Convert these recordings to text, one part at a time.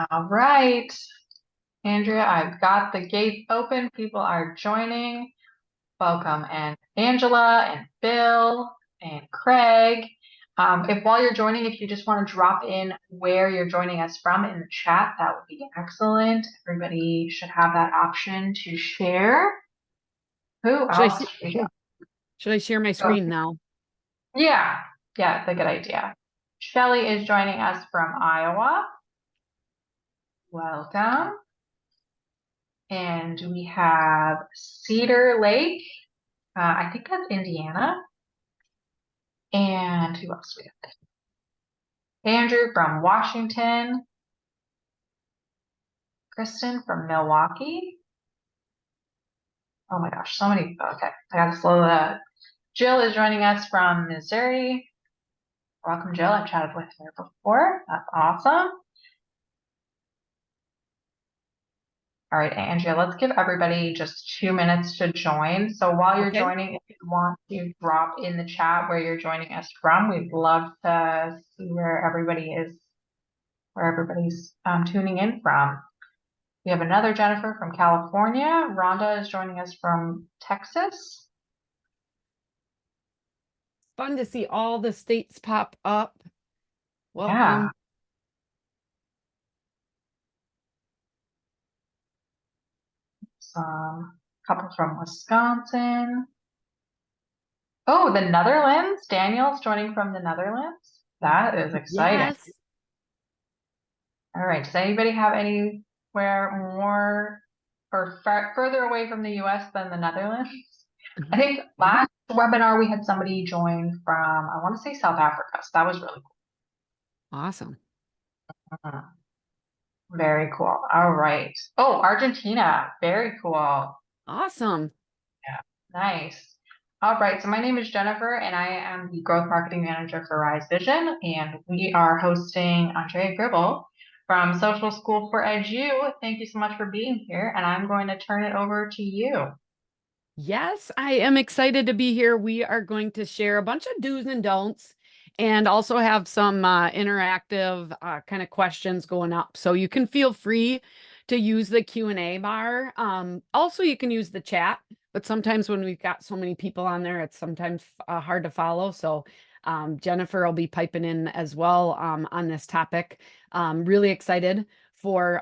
All right, Andrea, I've got the gates open. People are joining. Welcome, and Angela and Bill and Craig. If while you're joining, if you just want to drop in where you're joining us from in the chat, that would be excellent. Everybody should have that option to share. Who Should I else? see, should I share my Go. screen now? Yeah, yeah, it's a good idea. Shelly is joining us from Iowa. Welcome. And we have Cedar Lake. I think that's Indiana. And who else we have? Andrew from Washington. Kristen from Milwaukee. Oh my gosh, so many. Okay, I gotta slow that. Jill is joining us from Missouri. Welcome, Jill. I've chatted with her before. That's awesome. All right, Andrea, let's give everybody just 2 minutes to join. So while you're Okay. joining, if you want to drop in the chat where you're joining us from, we'd love to see where everybody's tuning in from. We have another Jennifer from California. Rhonda is joining us from Texas. Fun to see all the states pop up. Yeah. Welcome. Some couple from Wisconsin. Oh, the Netherlands. Daniel's joining from the Netherlands. That is exciting. Yes. All right. Does anybody have anywhere more or further away from the US than the Netherlands? I think last webinar we had somebody join from, I want to say South Africa. So that was really Awesome. cool. Very cool. All right. Oh, Argentina. Very cool. Awesome. Yeah. Nice. All right. So my name is Jennifer, and I am the growth marketing manager for Rise Vision, and we are hosting Andrea Gribble from Social School for Edu. Thank you so much for being here, and I'm going to turn it over to you. Yes, I am excited to be here. We are going to share a bunch of do's and don'ts and also have some interactive kind of questions going up. So you can feel free to use the Q&A bar. Also, you can use the chat, but sometimes when we've got so many people on there, it's sometimes hard to follow. So Jennifer will be piping in as well on this topic. Really excited for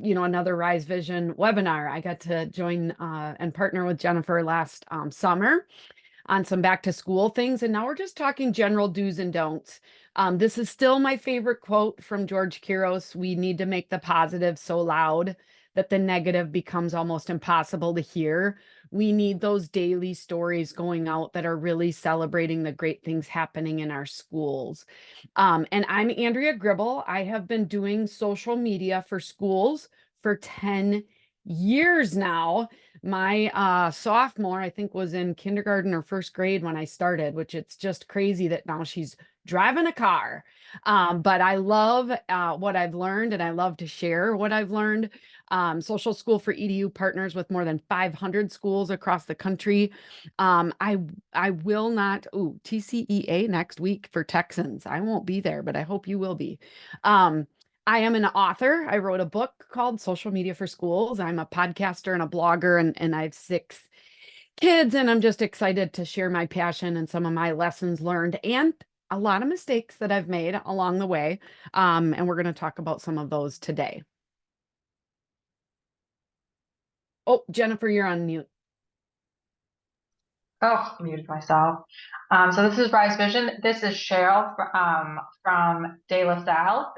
another Rise Vision webinar. I got to join and partner with Jennifer last summer on some back to school things, and now we're just talking general do's and don'ts. This is still my favorite quote from George Kiros. We need to make the positive so loud that the negative becomes almost impossible to hear. We need those daily stories going out that are really celebrating the great things happening in our schools. And I'm Andrea Gribble. I have been doing social media for schools for 10 years now. My sophomore, I think, was in kindergarten or first grade when I started, which it's just crazy that now she's driving a car. But I love what I've learned, and I love to share what I've learned. Social School for EDU partners with more than 500 schools across the country. I will not, TCEA next week for Texans. I won't be there, but I hope you will be. I am an author. I wrote a book called Social Media for Schools. I'm a podcaster and a blogger, and I have 6 kids, and I'm just excited to share my passion and some of my lessons learned and a lot of mistakes that I've made along the way. And we're going to talk about some of those today. Oh, Jennifer, you're on mute. Oh, muted myself. So this is Rise Vision. This is Cheryl from De La Salle.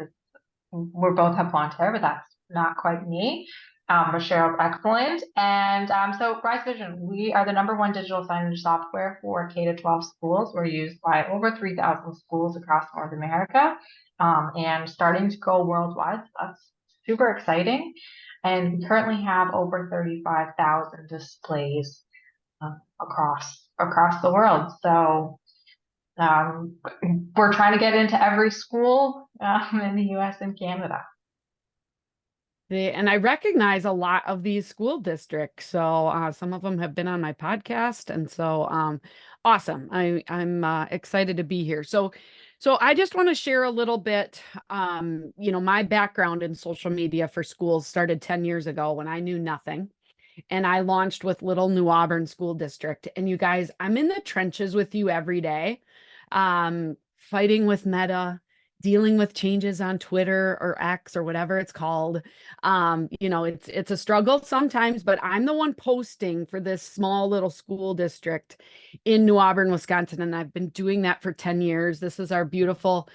We both have blonde hair, but that's not quite me. But Cheryl's excellent. And so Rise Vision, we are the #1 digital signage software for K-12 schools. We're used by over 3,000 schools across North America and starting to go worldwide. So that's super exciting. And we currently have over 35,000 displays across the world. So we're trying to get into every school in the US and Canada. And I recognize a lot of these school districts. So some of them have been on my podcast. And so awesome. I'm excited to be here. So So I just want to share a little bit, my background in social media for schools started 10 years ago when I knew nothing. And I launched with Little New Auburn School District. And you guys, I'm in the trenches with you every day, fighting with Meta, dealing with changes on Twitter or X or whatever it's called. It's a struggle sometimes, but I'm the one posting for this small little school district in New Auburn, Wisconsin, and I've been doing that for 10 years. This is our beautiful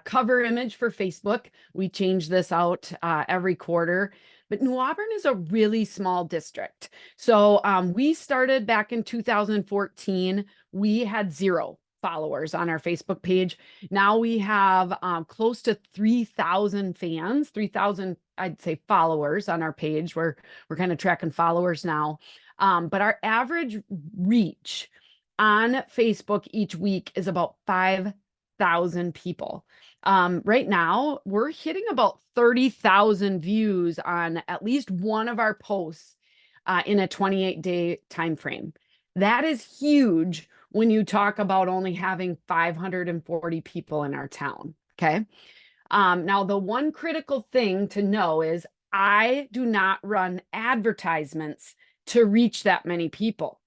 cover image for Facebook. We change this out every quarter. But New Auburn is a really small district. So we started back in 2014. We had 0 followers on our Facebook page. Now we have close to 3,000 fans, 3,000, I'd say, followers on our page. We're kind of tracking followers now. But our average reach on Facebook each week is about 5,000 people. Right now, we're hitting about 30,000 views on at least one of our posts in a 28-day time frame. That is huge when you talk about only having 540 people in our town. Okay. Now, the one critical thing to know is I do not run advertisements to reach that many people.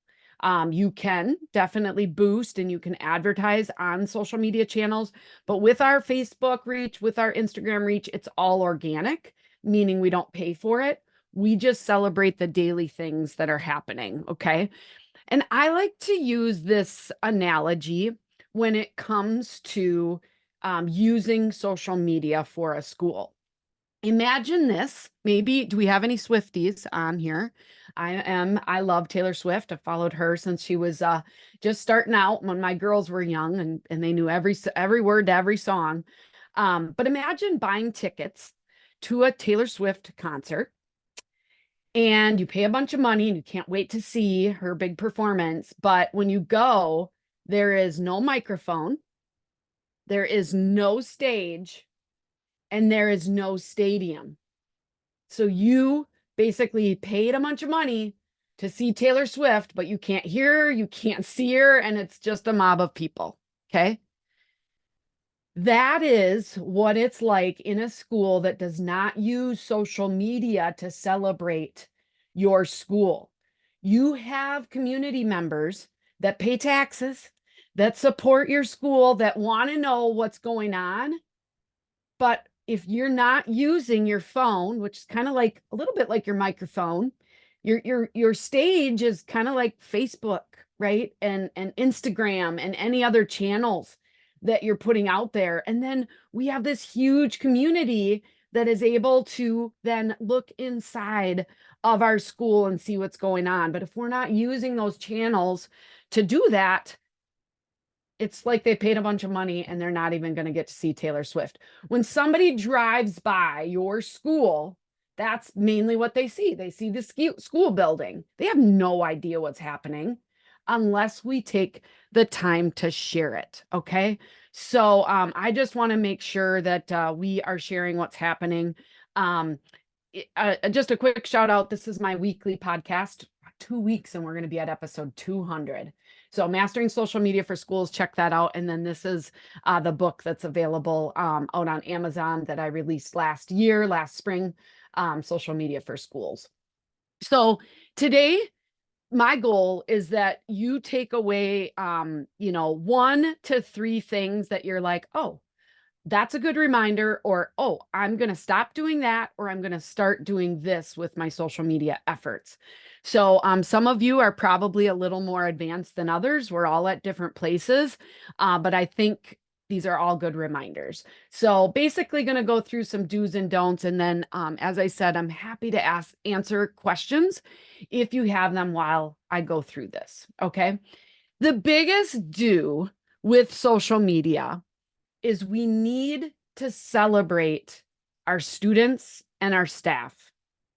You can definitely boost and you can advertise on social media channels, but with our Facebook reach, with our Instagram reach, it's all organic, meaning we don't pay for it. We just celebrate the daily things that are happening. Okay. And I like to use this analogy when it comes to using social media for a school. Imagine this. Maybe, do we have any Swifties on here? I love Taylor Swift. I followed her since she was just starting out when my girls were young and they knew every word to every song. But imagine buying tickets to a Taylor Swift concert and you pay a bunch of money and you can't wait to see her big performance. But when you go, there is no microphone, there is no stage, and there is no stadium. So you basically paid a bunch of money to see Taylor Swift, but you can't hear her, you can't see her, and it's just a mob of people. Okay. That is what it's like in a school that does not use social media to celebrate your school. You have community members that pay taxes, that support your school, that want to know what's going on. But if you're not using your phone, which is kind of like a little bit like your microphone, your stage is kind of like Facebook, right? And Instagram and any other channels that you're putting out there. And then we have this huge community that is able to then look inside of our school and see what's going on. But if we're not using those channels to do that, it's like they paid a bunch of money and they're not even going to get to see Taylor Swift. When somebody drives by your school, that's mainly what they see. They see the school building. They have no idea what's happening unless we take the time to share it. Okay. So I just want to make sure that we are sharing what's happening. Just a quick shout out. This is my weekly podcast, 2 weeks, and we're going to be at episode 200. So Mastering Social Media for Schools, check that out. And then this is the book that's available out on Amazon that I released last spring, Social Media for Schools. So today, my goal is that you take away, 1 to 3 things that you're like, oh, that's a good reminder, or, oh, I'm going to stop doing that, or I'm going to start doing this with my social media efforts. So some of you are probably a little more advanced than others. We're all at different places, but I think these are all good reminders. So basically going to go through some do's and don'ts. And then, as I said, I'm happy to answer questions if you have them while I go through this. Okay. The biggest do with social media is we need to celebrate our students and our staff.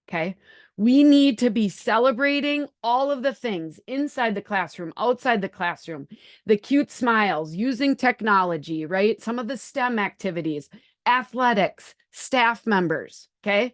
Okay. We need to be celebrating all of the things inside the classroom, outside the classroom, the cute smiles, using technology, right? Some of the STEM activities, athletics, staff members. Okay.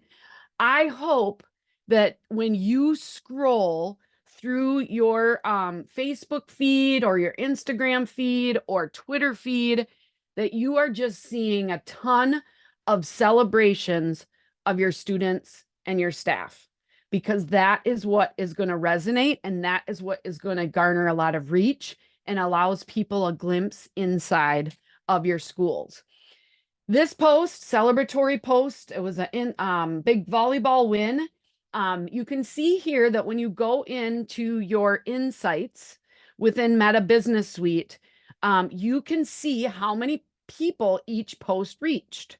I hope that when you scroll through your Facebook feed or your Instagram feed or Twitter feed, that you are just seeing a ton of celebrations of your students and your staff, because that is what is going to resonate, and that is what is going to garner a lot of reach and allows people a glimpse inside of your schools. This post, celebratory post, it was a big volleyball win. You can see here that when you go into your insights within Meta Business Suite, you can see how many people each post reached.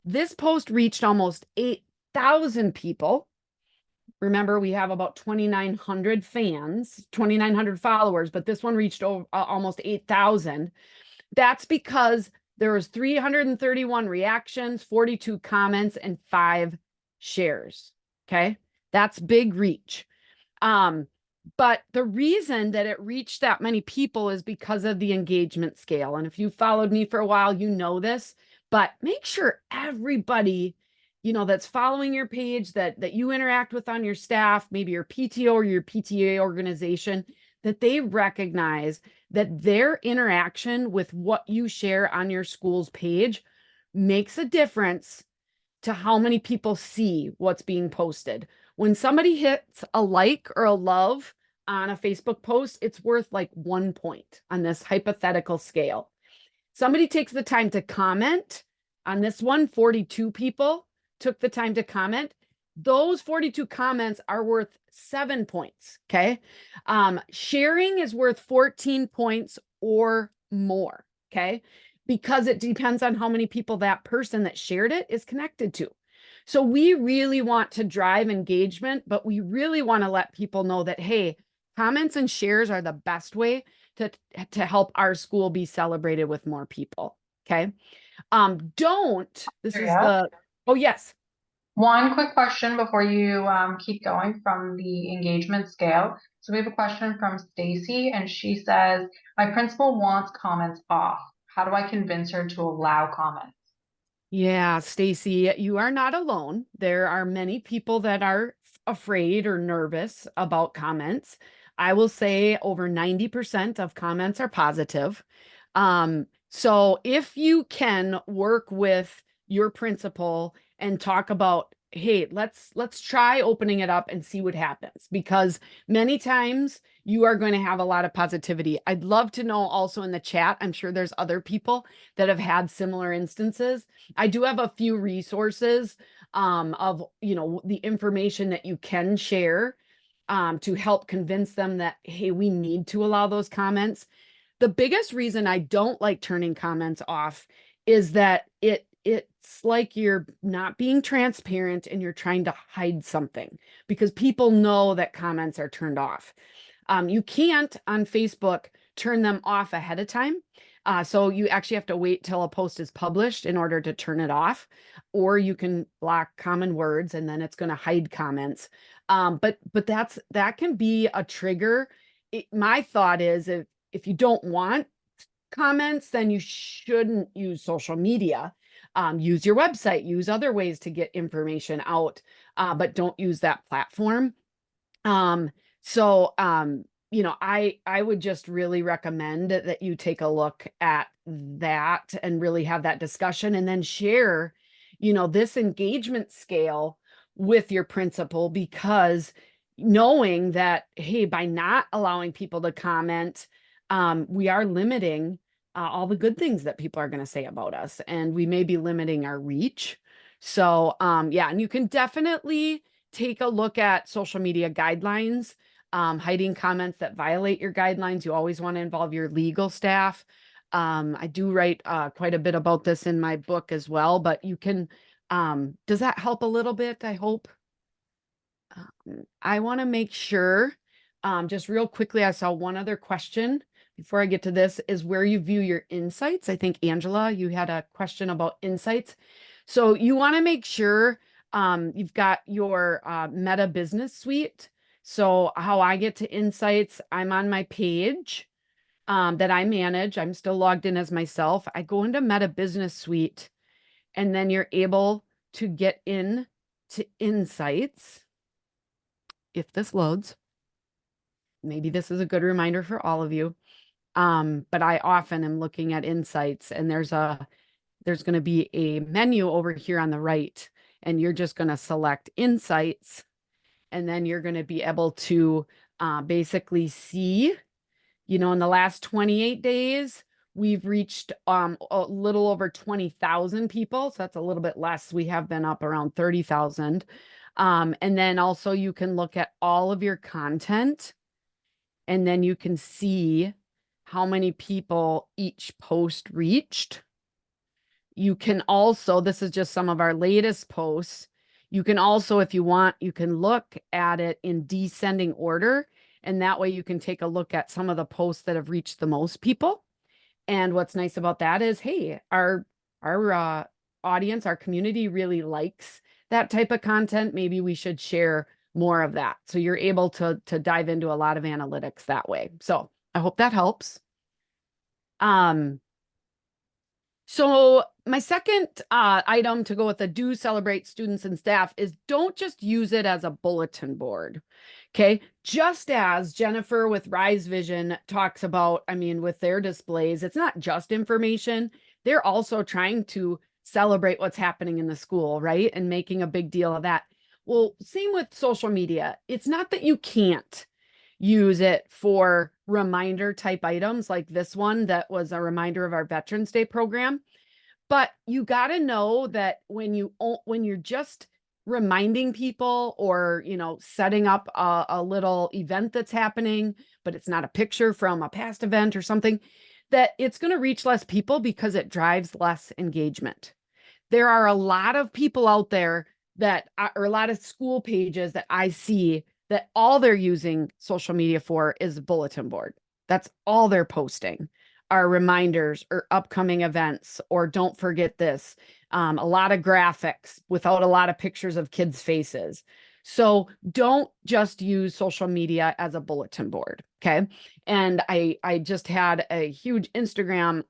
This post reached almost 8,000 people. Remember, we have about 2,900 fans, 2,900 followers, but this one reached almost 8,000. That's because there was 331 reactions, 42 comments, and 5 shares. Okay. That's big reach. But the reason that it reached that many people is because of the engagement scale. And if you followed me for a while, you know this, but make sure everybody, that's following your page, that you interact with on your staff, maybe your PTO or your PTA organization, that they recognize that their interaction with what you share on your school's page makes a difference to how many people see what's being posted. When somebody hits a like or a love on a Facebook post, it's worth like 1 point on this hypothetical scale. Somebody takes the time to comment on this one, 42 people took the time to comment. Those 42 comments are worth 7 points. Okay. Sharing is worth 14 points or more. Okay. Because it depends on how many people that person that shared it is connected to. So we really want to drive engagement, but we really want to let people know that, hey, comments and shares are the best way to help our school be celebrated with more people. Okay. This is Yeah. the, oh, yes. One quick question before you keep going from the engagement scale. So we have a question from Stacy, and she says, "My principal wants comments off. How do I convince her to allow comments?" Yeah, Stacy, you are not alone. There are many people that are afraid or nervous about comments. I will say over 90% of comments are positive. So if you can work with your principal and talk about, hey, let's try opening it up and see what happens, because many times you are going to have a lot of positivity. I'd love to know also in the chat. I'm sure there's other people that have had similar instances. I do have a few resources of the information that you can share to help convince them that, hey, we need to allow those comments. The biggest reason I don't like turning comments off is that it's like you're not being transparent and you're trying to hide something, because people know that comments are turned off. You can't on Facebook turn them off ahead of time. So you actually have to wait till a post is published in order to turn it off, or you can block common words and then it's going to hide comments. But that can be a trigger. My thought is, if you don't want comments, then you shouldn't use social media. Use your website, use other ways to get information out, but don't use that platform. So, I would just really recommend that you take a look at that and really have that discussion, and then share, this engagement scale with your principal, because knowing that, hey, by not allowing people to comment, we are limiting all the good things that people are going to say about us, and we may be limiting our reach. So, yeah, and you can definitely take a look at social media guidelines. Hiding comments that violate your guidelines, you always want to involve your legal staff. I do write quite a bit about this in my book as well, but you can, does that help a little bit? I hope. I want to make sure, just real quickly, I saw one other question before I get to this, is where you view your insights. I think, Angela, you had a question about insights. So you want to make sure you've got your Meta Business Suite. So how I get to insights, I'm on my page that I manage. I'm still logged in as myself. I go into Meta Business Suite, and then you're able to get in to insights. If this loads, maybe this is a good reminder for all of you. But I often am looking at insights, and there's going to be a menu over here on the right, and you're just going to select insights, and then you're going to be able to basically see, in the last 28 days, we've reached a little over 20,000 people. So that's a little bit less. We have been up around 30,000. And then also you can look at all of your content, and then you can see how many people each post reached. You can also, this is just some of our latest posts. You can also, if you want, you can look at it in descending order. And that way you can take a look at some of the posts that have reached the most people. And what's nice about that is, hey, our audience, our community really likes that type of content. Maybe we should share more of that. So you're able to dive into a lot of analytics that way. So I hope that helps. So my second item to go with the do celebrate students and staff is don't just use it as a bulletin board. Okay. Just as Jennifer with Rise Vision talks about, I mean, with their displays, it's not just information. They're also trying to celebrate what's happening in the school, right? And making a big deal of that. Well, same with social media. It's not that you can't use it for reminder type items like this one that was a reminder of our Veterans Day program. But you got to know that when you're just reminding people, or setting up a little event that's happening, but it's not a picture from a past event or something, that it's going to reach less people because it drives less engagement. There are a lot of people out there or a lot of school pages that I see that all they're using social media for is a bulletin board. That's all they're posting are reminders or upcoming events, or don't forget this. A lot of graphics without a lot of pictures of kids' faces. So don't just use social media as a bulletin board. Okay. And I just had a huge Instagram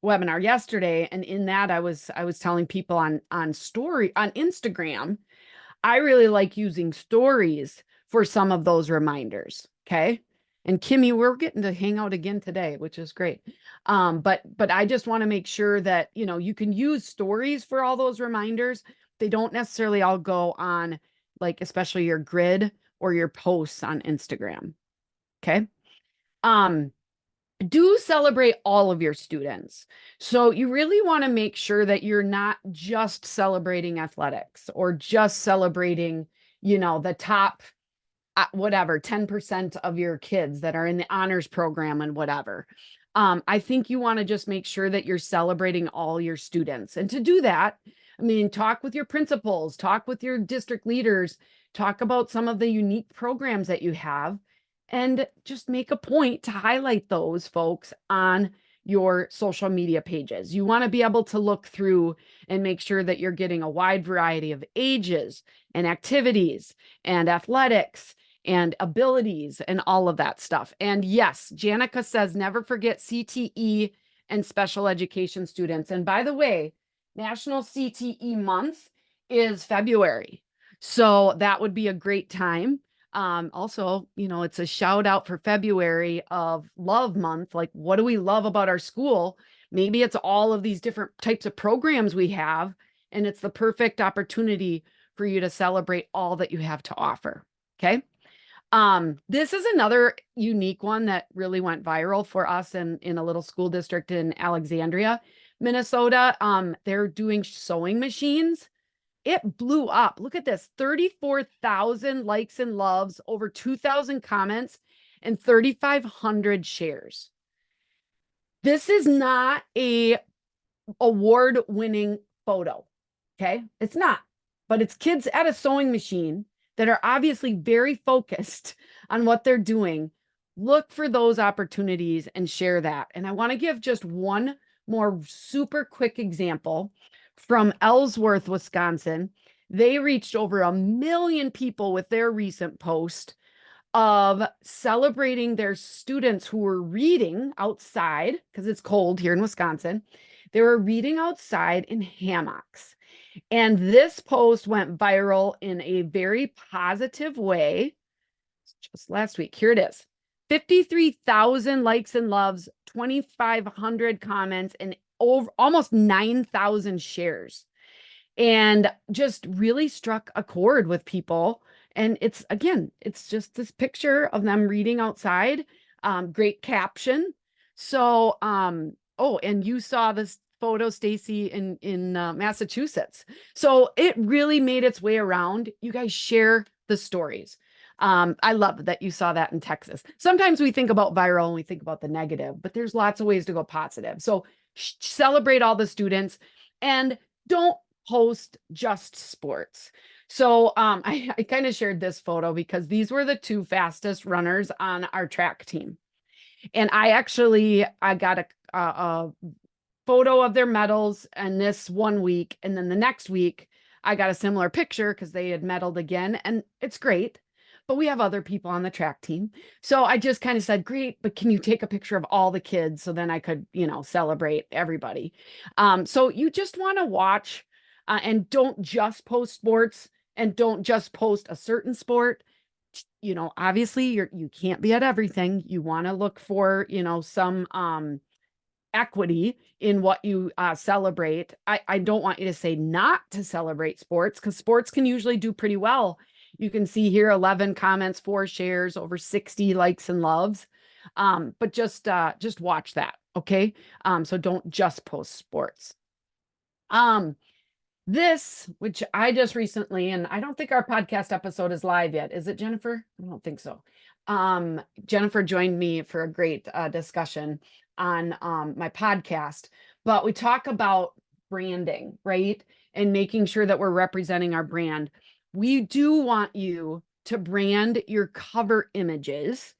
webinar yesterday, and in that I was telling people on Instagram, I really like using stories for some of those reminders. Okay. And Kimmy, we're getting to hang out again today, which is great. But I just want to make sure that, you can use stories for all those reminders. They don't necessarily all go on, like, especially your grid or your posts on Instagram. Okay. Do celebrate all of your students. So you really want to make sure that you're not just celebrating athletics or just celebrating, the top whatever 10% of your kids that are in the honors program and whatever. I think you want to just make sure that you're celebrating all your students. And to do that, I mean, talk with your principals, talk with your district leaders, talk about some of the unique programs that you have, and just make a point to highlight those folks on your social media pages. You want to be able to look through and make sure that you're getting a wide variety of ages and activities and athletics and abilities and all of that stuff. And yes, Janica says, never forget CTE and special education students. And by the way, National CTE Month is February. So that would be a great time. Also, it's a shout out for February of Love Month. Like, what do we love about our school? Maybe it's all of these different types of programs we have, and it's the perfect opportunity for you to celebrate all that you have to offer. Okay. This is another unique one that really went viral for us in a little school district in Alexandria, Minnesota. They're doing sewing machines. It blew up. Look at this, 34,000 likes and loves, over 2,000 comments, and 3,500 shares. This is not a award-winning photo, okay? It's not, but it's kids at a sewing machine that are obviously very focused on what they're doing. Look for those opportunities and share that. And I want to give just one more super quick example from Ellsworth, Wisconsin. They reached over 1 million people with their recent post of celebrating their students who were reading outside, because it's cold here in Wisconsin. They were reading outside in hammocks. And this post went viral in a very positive way just last week. Here it is. 53,000 likes and loves, 2,500 comments, and over almost 9,000 shares, and just really struck a chord with people. And it's, again, it's just this picture of them reading outside. Great caption. So, oh, and you saw this photo, Stacy, in Massachusetts. So it really made its way around. You guys share the stories. I love that you saw that in Texas. Sometimes we think about viral and we think about the negative, but there's lots of ways to go positive. So celebrate all the students, and don't post just sports. So I kind of shared this photo because these were the two fastest runners on our track team. And I got a photo of their medals and this one week. And then the next week, I got a similar picture because they had medaled again. And it's great. But we have other people on the track team. So I just kind of said, great, but can you take a picture of all the kids? So then I could, celebrate everybody. So you just want to watch and don't just post sports, and don't just post a certain sport. Obviously you can't be at everything. You want to look for, some equity in what you celebrate. I don't want you to say not to celebrate sports, because sports can usually do pretty well. You can see here 11 comments, 4 shares, over 60 likes and loves. But just watch that, okay? So don't just post sports. This, which I just recently, and I don't think our podcast episode is live yet. Is it, Jennifer? I don't think so. Jennifer joined me for a great discussion on my podcast, but we talk about branding, right? And making sure that we're representing our brand. We do want you to brand your cover images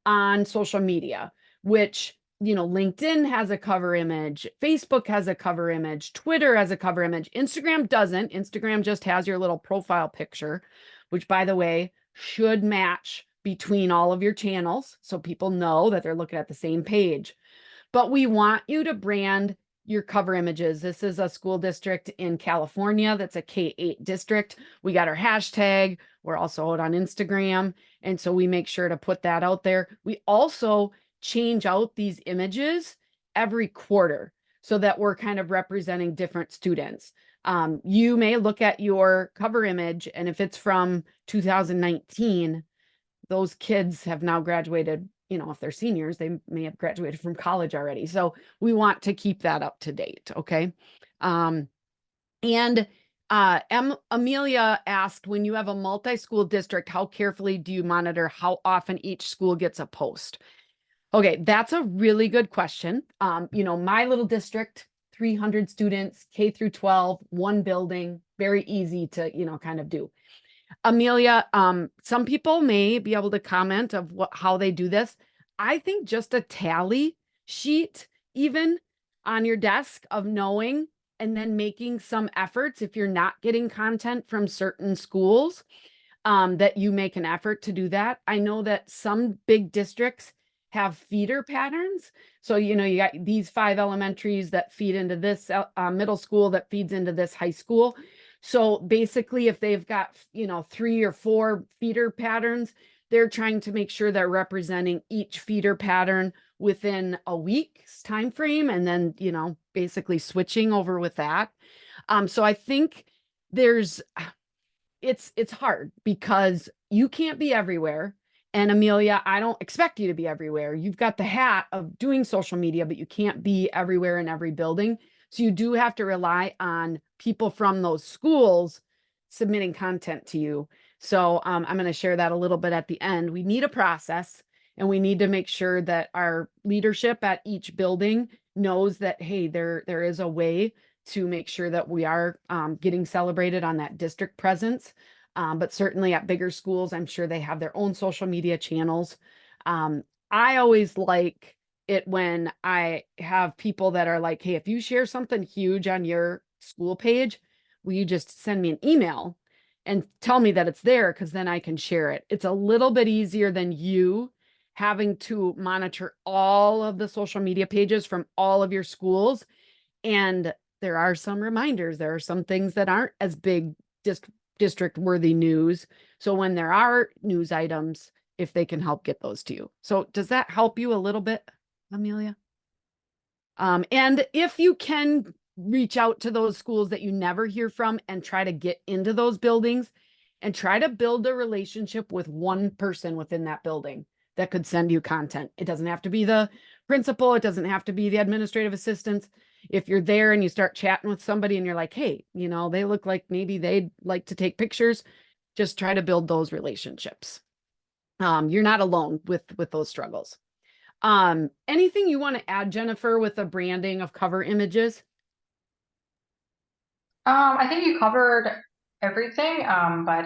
on social media, which, LinkedIn has a cover image, Facebook has a cover image, Twitter has a cover image. Instagram doesn't. Instagram just has your little profile picture, which, by the way, should match between all of your channels so people know that they're looking at the same page. But we want you to brand your cover images. This is a school district in California that's a K-8 district. We got our hashtag. We're also out on Instagram. And so we make sure to put that out there. We also change out these images every quarter so that we're kind of representing different students. You may look at your cover image, and if it's from 2019, those kids have now graduated. If they're seniors, they may have graduated from college already. So we want to keep that up to date. Okay. And Amelia asked, when you have a multi-school district, how carefully do you monitor how often each school gets a post? Okay, that's a really good question. My little district, 300 students, K through 12, one building, very easy to, kind of do. Amelia, some people may be able to comment of how they do this. I think just a tally sheet, even on your desk, of knowing, and then making some efforts if you're not getting content from certain schools, that you make an effort to do that. I know that some big districts have feeder patterns. So, you got these 5 elementaries that feed into this middle school that feeds into this high school. So basically, if they've got, 3 or 4 feeder patterns, they're trying to make sure they're representing each feeder pattern within a week's time frame, and then, basically switching over with that. So I think it's hard because you can't be everywhere. And Amelia, I don't expect you to be everywhere. You've got the hat of doing social media, but you can't be everywhere in every building. So you do have to rely on people from those schools submitting content to you. So I'm going to share that a little bit at the end. We need a process, and we need to make sure that our leadership at each building knows that, hey, there is a way to make sure that we are getting celebrated on that district presence. But certainly at bigger schools, I'm sure they have their own social media channels. I always like it when I have people that are like, hey, if you share something huge on your school page, will you just send me an email and tell me that it's there? Because then I can share it. It's a little bit easier than you having to monitor all of the social media pages from all of your schools. And there are some reminders. There are some things that aren't as big district worthy news. So when there are news items, if they can help get those to you. So does that help you a little bit, Amelia? And if you can reach out to those schools that you never hear from and try to get into those buildings and try to build a relationship with one person within that building that could send you content. It doesn't have to be the principal, it doesn't have to be the administrative assistants. If you're there and you start chatting with somebody and you're like, hey, they look like maybe they'd like to take pictures, just try to build those relationships. You're not alone with those struggles. Anything you want to add, Jennifer, with the branding of cover images? I think you covered everything, but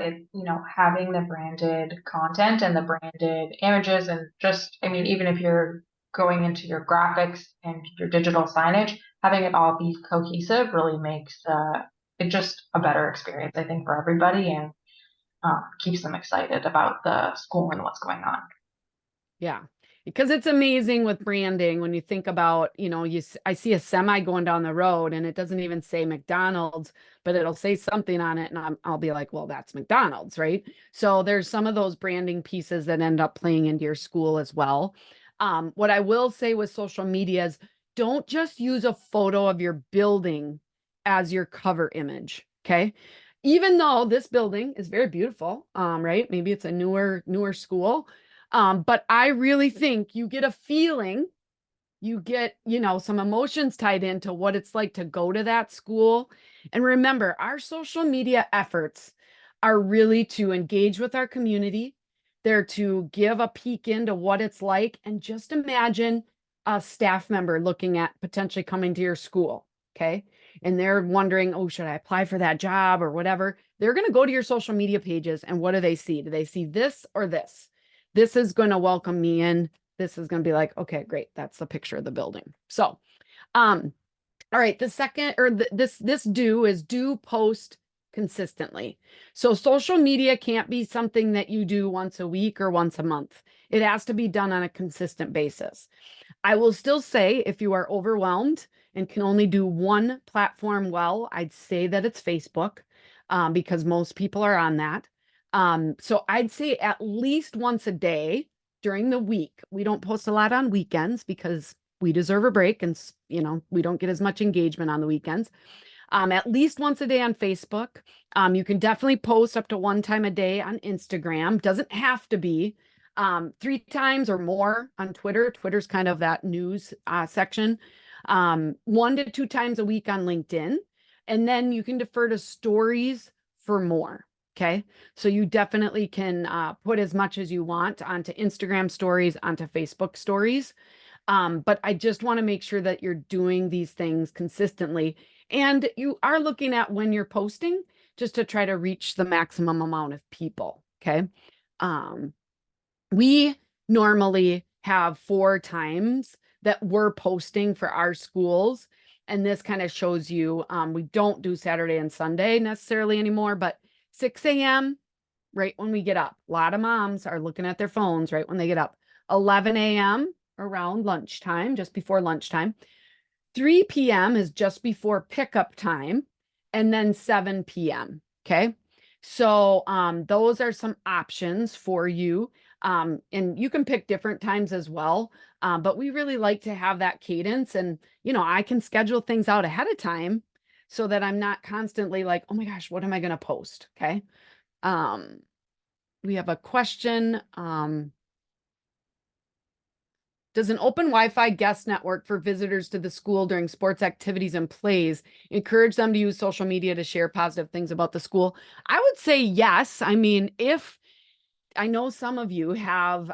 having the branded content and the branded images and just, I mean, even if you're going into your graphics and your digital signage, having it all be cohesive really makes it just a better experience, I think, for everybody and keeps them excited about the school and what's going on. Yeah, because it's amazing with branding when you think about, I see a semi going down the road and it doesn't even say McDonald's, but it'll say something on it, and I'll be like, well, that's McDonald's, right? So there's some of those branding pieces that end up playing into your school as well. What I will say with social media is don't just use a photo of your building as your cover image, okay? Even though this building is very beautiful, right? Maybe it's a newer school. But I really think you get a feeling, you get, some emotions tied into what it's like to go to that school. And remember, our social media efforts are really to engage with our community. They're to give a peek into what it's like. And just imagine a staff member looking at potentially coming to your school. Okay. And they're wondering, oh, should I apply for that job or whatever? They're going to go to your social media pages. And what do they see? Do they see this or this? This is going to welcome me in. This is going to be like, okay, great. That's the picture of the building. So, all right. The second, or this do post consistently. So social media can't be something that you do once a week or once a month. It has to be done on a consistent basis. I will still say if you are overwhelmed and can only do one platform well, I'd say that it's Facebook, because most people are on that. So I'd say at least once a day during the week. We don't post a lot on weekends because we deserve a break and, we don't get as much engagement on the weekends. At least once a day on Facebook. You can definitely post up to one time a day on Instagram. Doesn't have to be. 3 times or more on Twitter. Twitter's kind of that news section. 1 to 2 times a week on LinkedIn. And then you can defer to stories for more. Okay. So you definitely can put as much as you want onto Instagram stories, onto Facebook stories. But I just want to make sure that you're doing these things consistently. And you are looking at when you're posting just to try to reach the maximum amount of people. Okay. We normally have 4 times that we're posting for our schools. And this kind of shows you, we don't do Saturday and Sunday necessarily anymore, but 6 a.m. right when we get up. A lot of moms are looking at their phones right when they get up. 11 a.m. around lunchtime, just before lunchtime. 3 p.m. is just before pickup time, and then 7 p.m. Okay. So those are some options for you. And you can pick different times as well. But we really like to have that cadence, and, I can schedule things out ahead of time so that I'm not constantly like, oh my gosh, what am I going to post? Okay. We have a question. Does an open Wi-Fi guest network for visitors to the school during sports activities and plays encourage them to use social media to share positive things about the school? I would say yes. I mean, if I know some of you have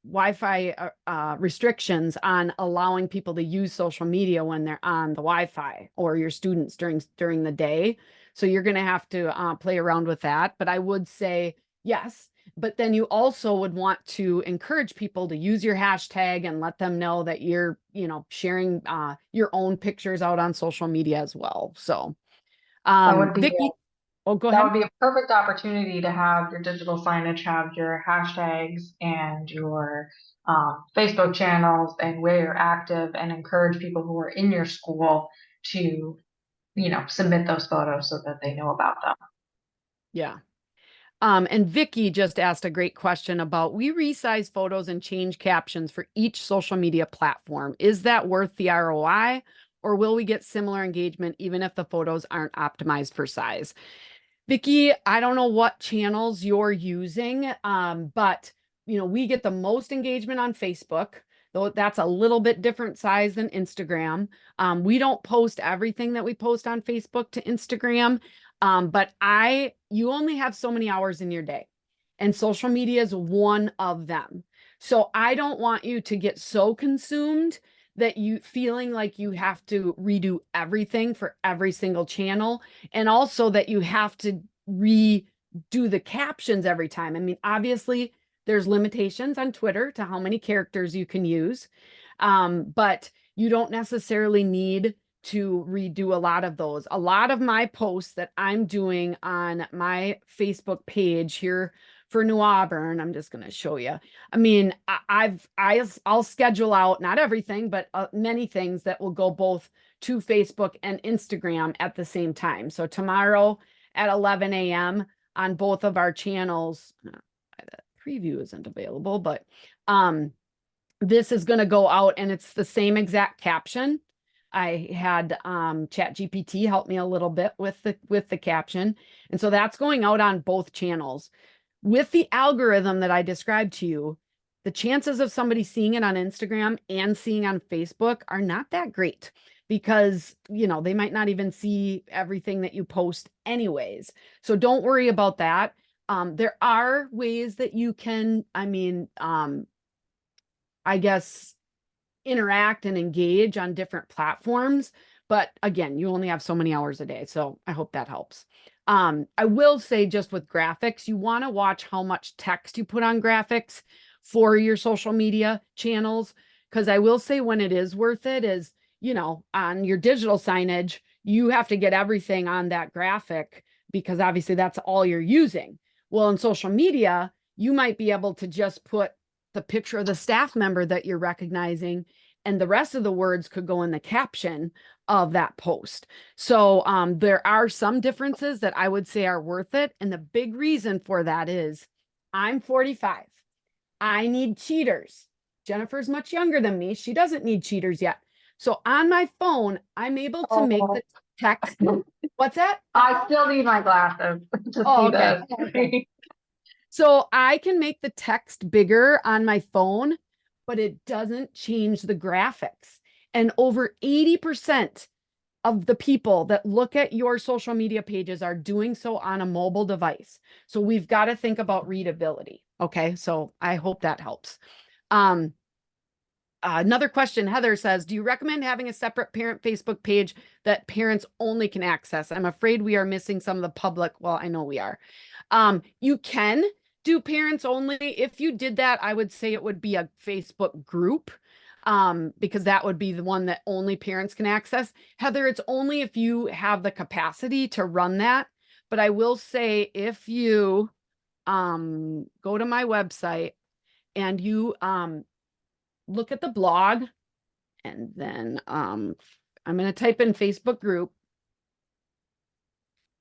Wi-Fi restrictions on allowing people to use social media when they're on the Wi-Fi, or your students during the day. So you're going to have to play around with that. But I would say yes. But then you also would want to encourage people to use your hashtag and let them know that you're, sharing your own pictures out on social media as well. So, That would be Vicky, oh, go that ahead. would be a perfect opportunity to have your digital signage, have your hashtags and your Facebook channels and where you're active, and encourage people who are in your school to, submit those photos so that they know about them. Yeah. And Vicky just asked a great question about, we resize photos and change captions for each social media platform. Is that worth the ROI, or will we get similar engagement even if the photos aren't optimized for size? Vicky, I don't know what channels you're using, but we get the most engagement on Facebook, though that's a little bit different size than Instagram. We don't post everything that we post on Facebook to Instagram, but you only have so many hours in your day, and social media is one of them. So I don't want you to get so consumed that you feeling like you have to redo everything for every single channel, and also that you have to redo the captions every time. I mean, obviously there's limitations on Twitter to how many characters you can use, but you don't necessarily need to redo a lot of those. A lot of my posts that I'm doing on my Facebook page here for New Auburn, I'm just going to show you. I mean, I'll schedule out not everything, but many things that will go both to Facebook and Instagram at the same time. So tomorrow at 11 a.m. on both of our channels, the preview isn't available, but this is going to go out, and it's the same exact caption. I had ChatGPT help me a little bit with the caption, and so that's going out on both channels. With the algorithm that I described to you, the chances of somebody seeing it on Instagram and seeing on Facebook are not that great, because they might not even see everything that you post anyways. So don't worry about that. There are ways that you can, I guess, interact and engage on different platforms. But again, you only have so many hours a day. So I hope that helps. I will say, just with graphics, you want to watch how much text you put on graphics for your social media channels. Because I will say, when it is worth it is, on your digital signage, you have to get everything on that graphic, because obviously that's all you're using. Well, in social media, you might be able to just put the picture of the staff member that you're recognizing, and the rest of the words could go in the caption of that post. So there are some differences that I would say are worth it. And the big reason for that is, I'm 45. I need cheaters. Jennifer's much younger than me. She doesn't need cheaters yet. So on my phone, I'm able to make the text. What's that? I still need my glasses to Oh, see okay. this. So I can make the text bigger on my phone, but it doesn't change the graphics. And over 80% of the people that look at your social media pages are doing so on a mobile device. So we've got to think about readability. Okay. So I hope that helps. Another question, Heather says, do you recommend having a separate parent Facebook page that parents only can access? I'm afraid we are missing some of the public. Well, I know we are. You can do parents only. If you did that, I would say it would be a Facebook group, because that would be the one that only parents can access. Heather, it's only if you have the capacity to run that. But I will say, if you go to my website and you look at the blog, and then I'm going to type in Facebook group.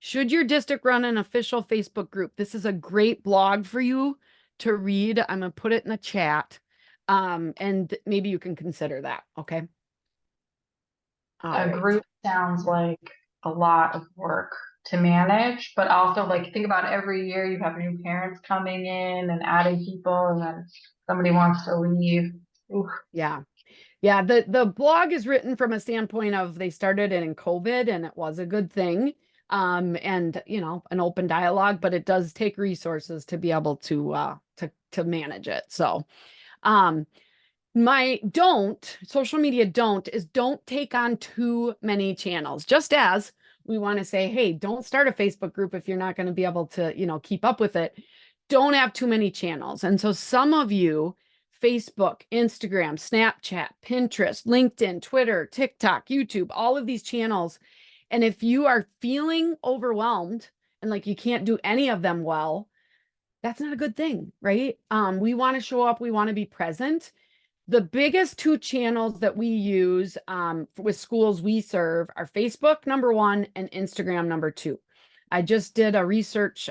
Should your district run an official Facebook group? This is a great blog for you to read. I'm going to put it in the chat. And maybe you can consider that. Okay. A group sounds like a lot of work to manage, but also, like, think about every year you have new parents coming in and adding people, and then somebody wants to leave. Oof. Yeah. Yeah. The blog is written from a standpoint of, they started it in COVID, and it was a good thing. And an open dialogue, but it does take resources to be able to manage it. So, social media don't take on too many channels. Just as we want to say, hey, don't start a Facebook group if you're not going to be able to, keep up with it. Don't have too many channels. And so some of you, Facebook, Instagram, Snapchat, Pinterest, LinkedIn, Twitter, TikTok, YouTube, all of these channels. And if you are feeling overwhelmed and like you can't do any of them well, that's not a good thing, right? We want to show up. We want to be present. The biggest two channels that we use with schools we serve are Facebook, number one, and Instagram, number two. I just did a research,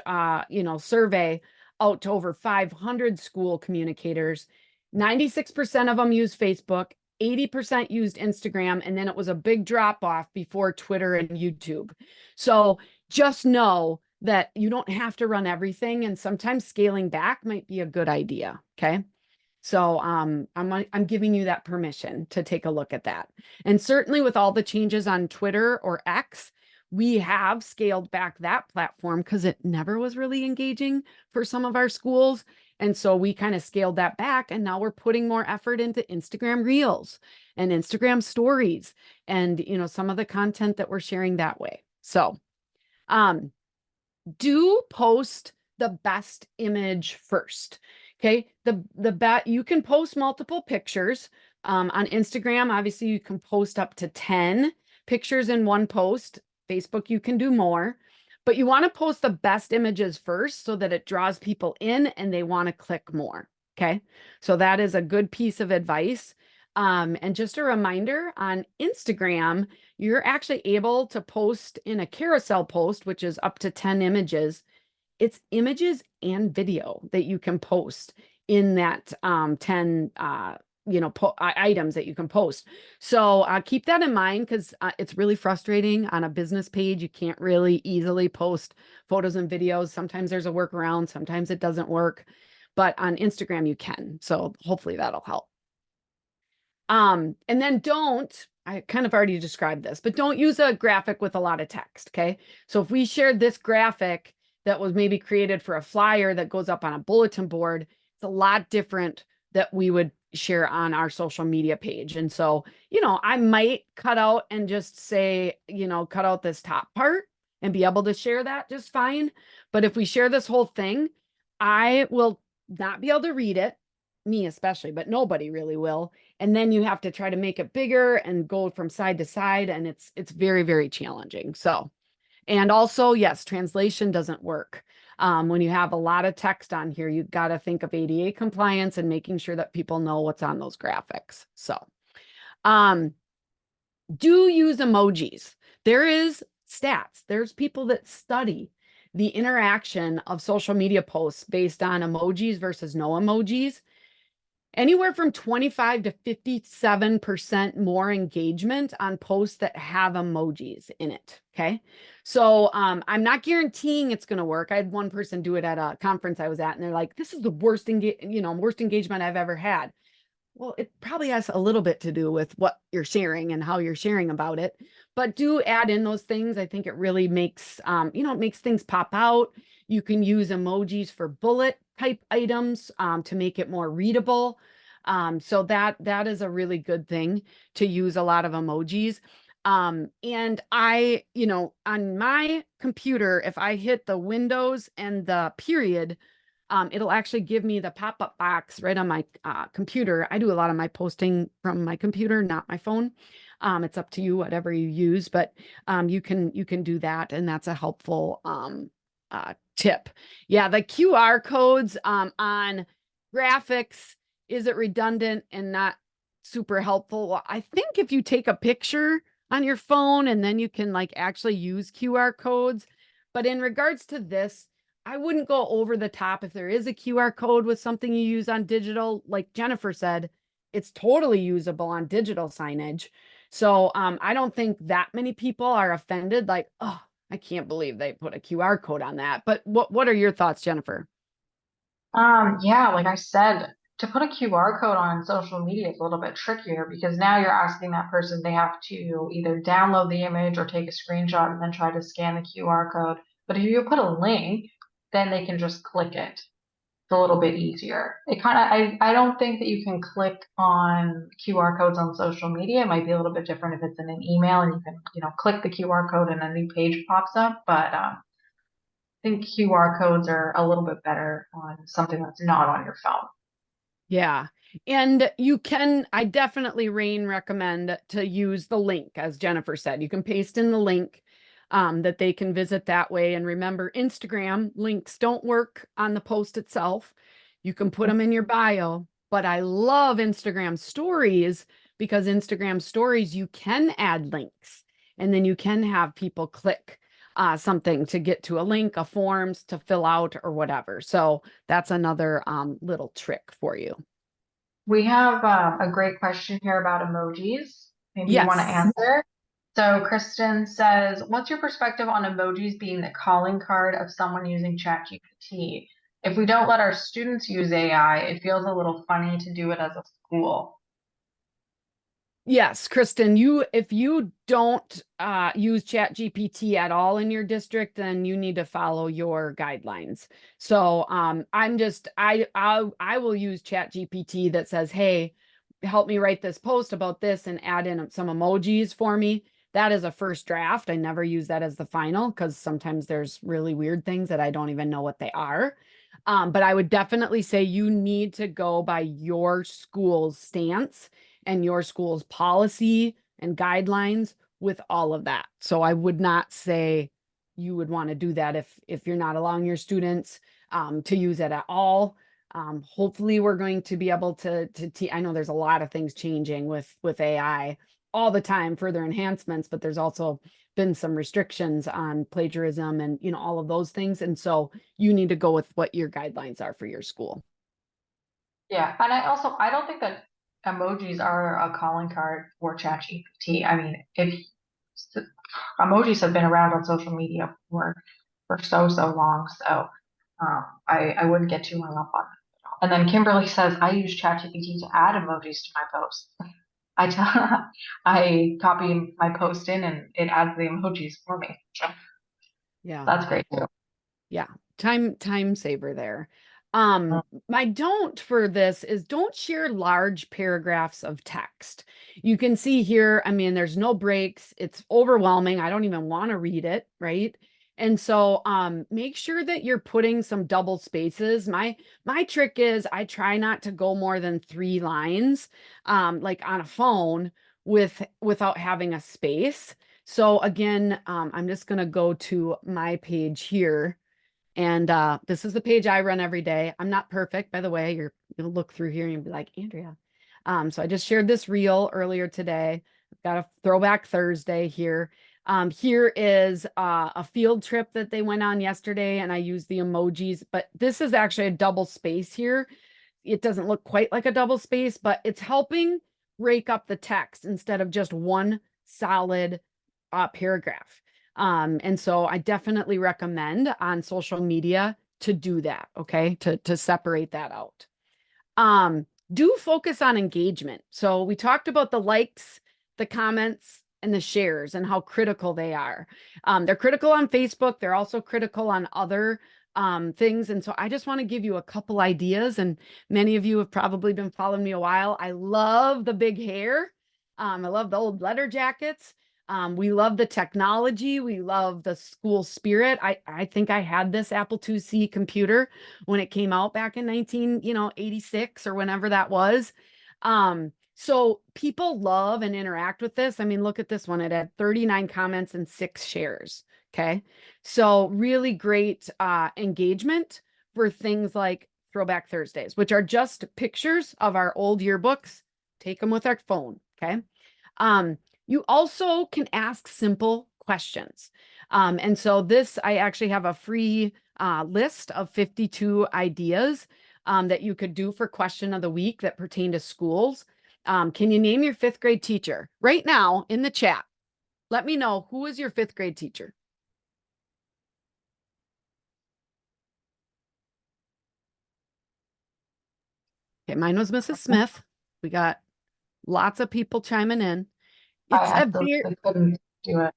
survey out to over 500 school communicators. 96% of them use Facebook, 80% used Instagram, and then it was a big drop off before Twitter and YouTube. So just know that you don't have to run everything, and sometimes scaling back might be a good idea. Okay. So I'm giving you that permission to take a look at that. And certainly with all the changes on Twitter or X, we have scaled back that platform because it never was really engaging for some of our schools. And so we kind of scaled that back, and now we're putting more effort into Instagram Reels and Instagram Stories and some of the content that we're sharing that way. So um do post the best image first. Okay. You can post multiple pictures. On Instagram, obviously you can post up to 10 pictures in one post. Facebook, you can do more, but you want to post the best images first so that it draws people in and they want to click more. Okay. So that is a good piece of advice. And just a reminder, on Instagram, you're actually able to post in a carousel post, which is up to 10 images. It's images and video that you can post in that 10 items that you can post. So keep that in mind, because it's really frustrating on a business page. You can't really easily post photos and videos. Sometimes there's a workaround, sometimes it doesn't work, but on Instagram you can. So hopefully that'll help. And then I kind of already described this, but don't use a graphic with a lot of text. Okay. So if we shared this graphic that was maybe created for a flyer that goes up on a bulletin board, it's a lot different that we would share on our social media page. And so, I might cut out and just say, cut out this top part and be able to share that just fine. But if we share this whole thing, I will not be able to read it, me especially, but nobody really will. And then you have to try to make it bigger and go from side to side, and it's very, very challenging. So, and also, yes, translation doesn't work. When you have a lot of text on here, you've got to think of ADA compliance and making sure that people know what's on those graphics. So, do use emojis. There is stats. There's people that study the interaction of social media posts based on emojis versus no emojis. Anywhere from 25 to 57% more engagement on posts that have emojis in it. Okay. So I'm not guaranteeing it's going to work. I had one person do it at a conference I was at, and they're like, this is the worst engagement I've ever had. Well, it probably has a little bit to do with what you're sharing and how you're sharing about it, but do add in those things. I think it really makes, it makes things pop out. You can use emojis for bullet type items to make it more readable. So that is a really good thing, to use a lot of emojis. And on my computer, if I hit the Windows and the period, it'll actually give me the pop-up box right on my computer. I do a lot of my posting from my computer, not my phone. It's up to you, whatever you use, but you can do that, and that's a helpful tip. Yeah, the QR codes on graphics, is it redundant and not super helpful? Well, I think if you take a picture on your phone and then you can actually use QR codes. But in regards to this, I wouldn't go over the top. If there is a QR code with something you use on digital, like Jennifer said, it's totally usable on digital signage. So I don't think that many people are offended, like, oh, I can't believe they put a QR code on that. But what are your thoughts, Jennifer? Yeah, like I said, to put a QR code on social media is a little bit trickier because now you're asking that person, they have to either download the image or take a screenshot and then try to scan the QR code. But if you put a link, then they can just click it. It's a little bit easier. I don't think that you can click on QR codes on social media. It might be a little bit different if it's in an email and you can, click the QR code and a new page pops up. But think QR codes are a little bit better on something that's not on your phone. Yeah. And I definitely, Rain, recommend to use the link, as Jennifer said. You can paste in the link that they can visit that way. And remember, Instagram links don't work on the post itself. You can put them in your bio, but I love Instagram stories, because Instagram stories, you can add links and then you can have people click something to get to a link, a forms to fill out or whatever. So that's another little trick for you. We have a great question here about emojis. Maybe you want to Yes. answer. So Kristen says, what's your perspective on emojis being the calling card of someone using ChatGPT? If we don't let our students use AI, it feels a little funny to do it as a school. Yes, Kristen, if you don't use Chat GPT at all in your district, then you need to follow your guidelines. So I will use Chat GPT that says, hey, help me write this post about this and add in some emojis for me. That is a first draft. I never use that as the final because sometimes there's really weird things that I don't even know what they are. But I would definitely say you need to go by your school's stance and your school's policy and guidelines with all of that. So I would not say you would want to do that if you're not allowing your students to use it at all. Hopefully we're going to be able to I know there's a lot of things changing with AI all the time, further enhancements, but there's also been some restrictions on plagiarism and all of those things. And so you need to go with what your guidelines are for your school. Yeah, and I don't think that emojis are a calling card for ChatGPT. I mean, if emojis have been around on social media for so long, so I wouldn't get too hung up on it. And then Kimberly says, I use ChatGPT to add emojis to my posts. I tell I copy my post in and it adds the emojis for me. So Yeah. that's great too. Yeah, time saver there. My don't for this is don't share large paragraphs of text. You can see here, I mean, there's no breaks. It's overwhelming. I don't even want to read it, right? And so make sure that you're putting some double spaces. My trick is I try not to go more than 3 lines, like on a phone without having a space. So again, I'm just gonna go to my page here and this is the page I run every day. I'm not perfect, by the way. You'll look through here and you'll be like, Andrea. So I just shared this reel earlier today. I've got a throwback Thursday here. Here is a field trip that they went on yesterday, and I used the emojis, but this is actually a double space here. It doesn't look quite like a double space, but it's helping break up the text instead of just one solid paragraph. And so I definitely recommend on social media to do that, okay? To separate that out. Do focus on engagement. So we talked about the likes, the comments, and the shares and how critical they are. They're critical on Facebook. They're also critical on other things. And so I just want to give you a couple ideas. And many of you have probably been following me a while. I love the big hair. I love the old letter jackets. We love the technology. We love the school spirit. I think I had this Apple IIc computer when it came out back in 1986 or whenever that was. So people love and interact with this. I mean, look at this one. It had 39 comments and 6 shares. Okay. So really great engagement for things like Throwback Thursdays, which are just pictures of our old yearbooks. Take them with our phone. Okay. You also can ask simple questions. And so this, I actually have a free list of 52 ideas that you could do for question of the week that pertain to schools. Can you name your 5th grade teacher? Right now in the chat, let me know who is your 5th grade teacher. Okay, mine was Mrs. Smith. We got lots of people chiming in. I It's a very, absolutely couldn't do it.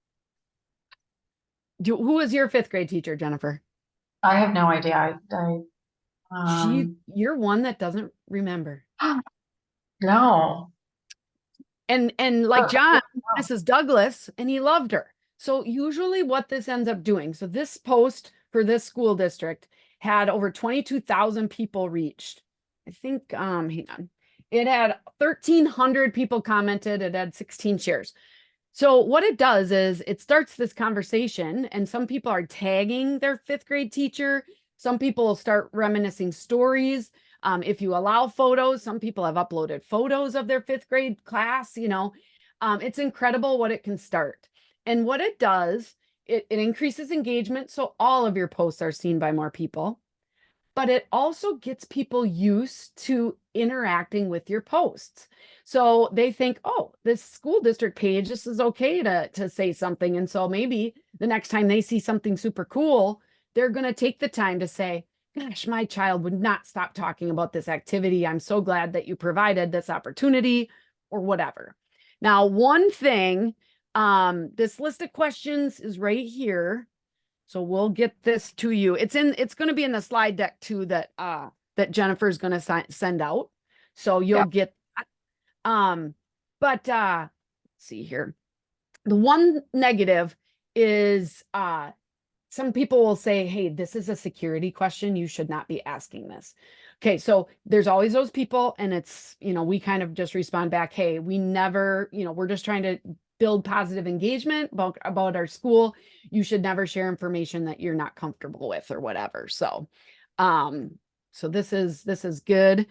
who was your 5th grade teacher, Jennifer? I have no idea. You're one that doesn't remember. No. And like But John, Mrs. Douglas, and he loved her. So usually what this ends up doing, so this post for this school district had over 22,000 people reached. I think, hang on. It had 1,300 people commented. It had 16 shares. So what it does is it starts this conversation, and some people are tagging their 5th grade teacher. Some people will start reminiscing stories. If you allow photos, some people have uploaded photos of their 5th grade class. It's incredible what it can start. And what it does it increases engagement, so all of your posts are seen by more people, but it also gets people used to interacting with your posts. So they think, oh, this school district page, this is okay to say something. And so maybe the next time they see something super cool, they're going to take the time to say, gosh, my child would not stop talking about this activity. I'm so glad that you provided this opportunity or whatever. Now, one thing, this list of questions is right here. So we'll get this to you. It's going to be in the slide deck too that Jennifer's going to send out. So you'll Yep. get that. Let's see here. The one negative is some people will say, hey, this is a security question. You should not be asking this. Okay, so there's always those people, and it's, we kind of just respond back, hey, we never, we're just trying to build positive engagement about our school. You should never share information that you're not comfortable with or whatever. So, so this is good.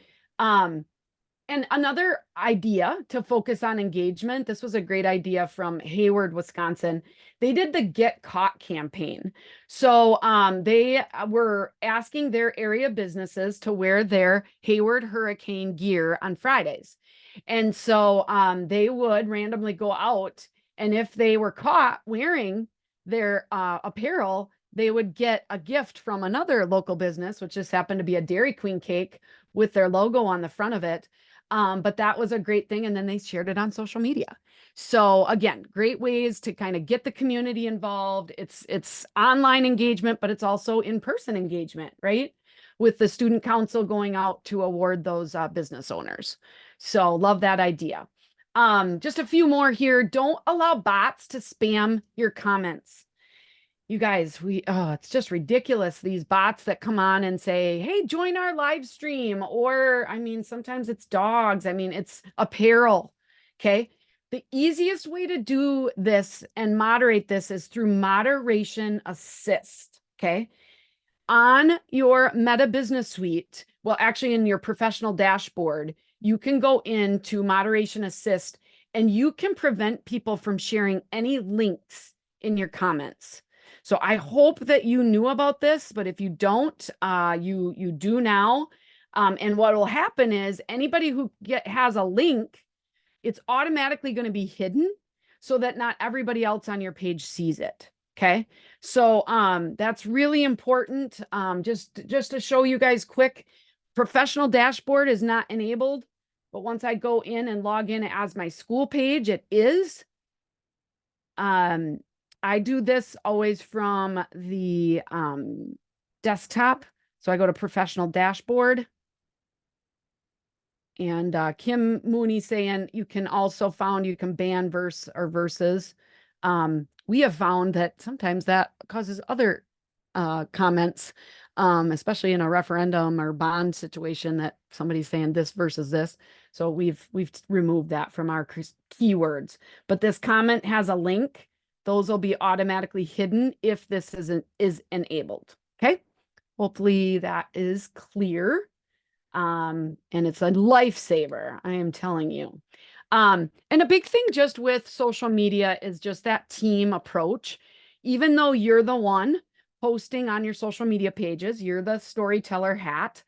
And another idea to focus on engagement, this was a great idea from Hayward, Wisconsin. They did the Get Caught campaign. So they were asking their area businesses to wear their Hayward Hurricane gear on Fridays. And so they would randomly go out, and if they were caught wearing their apparel, they would get a gift from another local business, which just happened to be a Dairy Queen cake with their logo on the front of it. But that was a great thing. And then they shared it on social media. So again, great ways to kind of get the community involved. It's online engagement, but it's also in-person engagement, right? With the student council going out to award those business owners. So love that idea. Just a few more here. Don't allow bots to spam your comments. You guys, it's just ridiculous. These bots that come on and say, hey, join our live stream. Or, sometimes it's dogs. It's apparel. Okay. The easiest way to do this and moderate this is through moderation assist. Okay. On your Meta Business Suite, well, actually in your professional dashboard, you can go into moderation assist and you can prevent people from sharing any links in your comments. So I hope that you knew about this, but if you don't, you do now. And what will happen is anybody who has a link, it's automatically going to be hidden so that not everybody else on your page sees it. Okay. So that's really important. Just to show you guys quick, professional dashboard is not enabled, but once I go in and log in as my school page, it is. I do this always from the desktop. So I go to professional dashboard. And Kim Mooney saying you can also you can ban verses. We have found that sometimes that causes other comments, especially in a referendum or bond situation that somebody's saying this versus this. So we've removed that from our keywords. But this comment has a link. Those will be automatically hidden if this is enabled. Okay. Hopefully that is clear. And it's a lifesaver, I am telling you. And a big thing just with social media is just that team approach. Even though you're the one posting on your social media pages, you're the storyteller hat,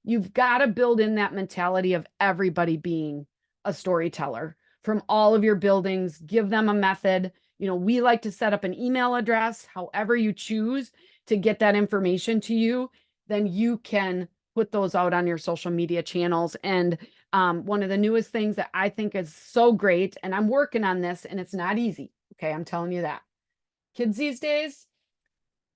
you've got to build in that mentality of everybody being a storyteller from all of your buildings. Give them a method. We like to set up an email address, however you choose to get that information to you, then you can put those out on your social media channels. And one of the newest things that I think is so great, and I'm working on this, and it's not easy. Okay, I'm telling you that. Kids these days,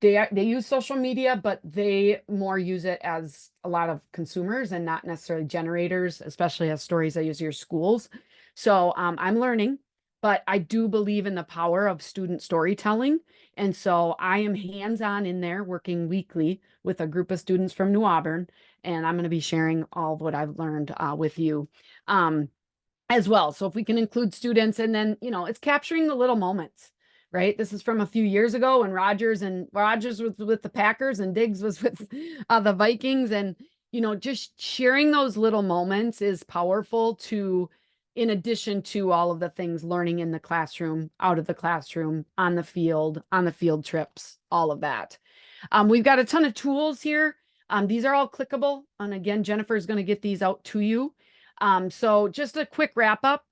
they use social media, but they more use it as a lot of consumers and not necessarily generators, especially as stories that use your schools. So I'm learning, but I do believe in the power of student storytelling. And so I am hands-on in there working weekly with a group of students from New Auburn, and I'm going to be sharing all of what I've learned with you as well. So if we can include students, and then, it's capturing the little moments, right? This is from a few years ago when Rogers was with the Packers and Diggs was with the Vikings. And, just sharing those little moments is powerful to in addition to all of the things learning in the classroom, out of the classroom, on the field trips, all of that. We've got a ton of tools here. These are all clickable. And again, Jennifer is going to get these out to you. So just a quick wrap up.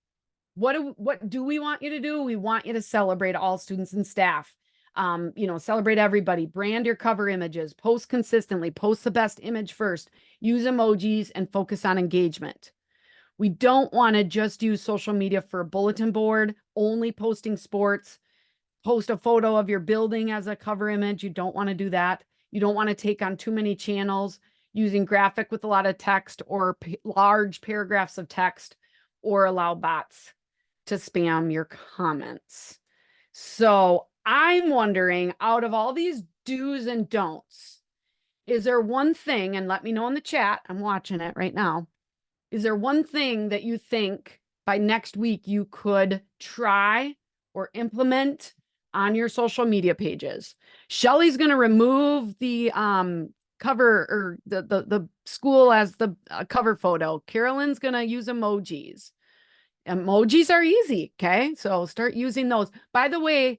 What do we want you to do? We want you to celebrate all students and staff. Celebrate everybody, brand your cover images, post consistently, post the best image first, use emojis, and focus on engagement. We don't want to just use social media for a bulletin board, only posting sports, post a photo of your building as a cover image. You don't want to do that. You don't want to take on too many channels using graphic with a lot of text or large paragraphs of text, or allow bots to spam your comments. So I'm wondering, out of all these do's and don'ts, is there one thing, and let me know in the chat, I'm watching it right now. Is there one thing that you think by next week you could try or implement on your social media pages? Shelly's going to remove the cover, or the school as the cover photo. Carolyn's going to use emojis. Emojis are easy. Okay. So start using those. By the way,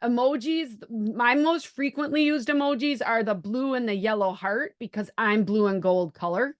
emojis, my most frequently used emojis are the blue and the yellow heart, because I'm blue and gold color.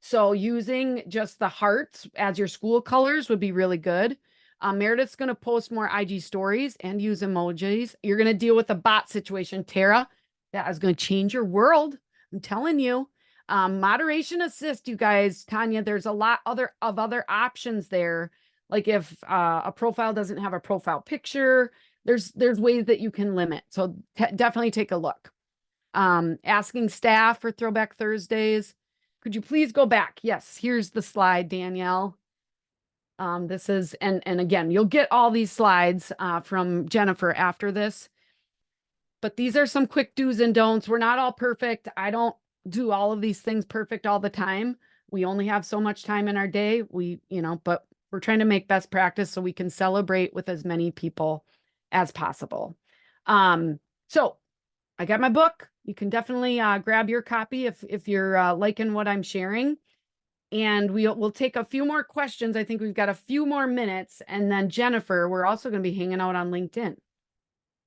So using just the hearts as your school colors would be really good. Meredith's going to post more IG stories and use emojis. You're going to deal with a bot situation, Tara. That is going to change your world. I'm telling you. Moderation assist, you guys, Tanya, there's a lot of other options there. Like if a profile doesn't have a profile picture, there's ways that you can limit. So definitely take a look. Asking staff for Throwback Thursdays. Could you please go back? Yes, here's the slide, Danielle. This is, and again, you'll get all these slides from Jennifer after this. But these are some quick do's and don'ts. We're not all perfect. I don't do all of these things perfect all the time. We only have so much time in our day. But we're trying to make best practice so we can celebrate with as many people as possible. So I got my book. You can definitely grab your copy if you're liking what I'm sharing. And we'll take a few more questions. I think we've got a few more minutes. And then Jennifer, we're also going to be hanging out on LinkedIn.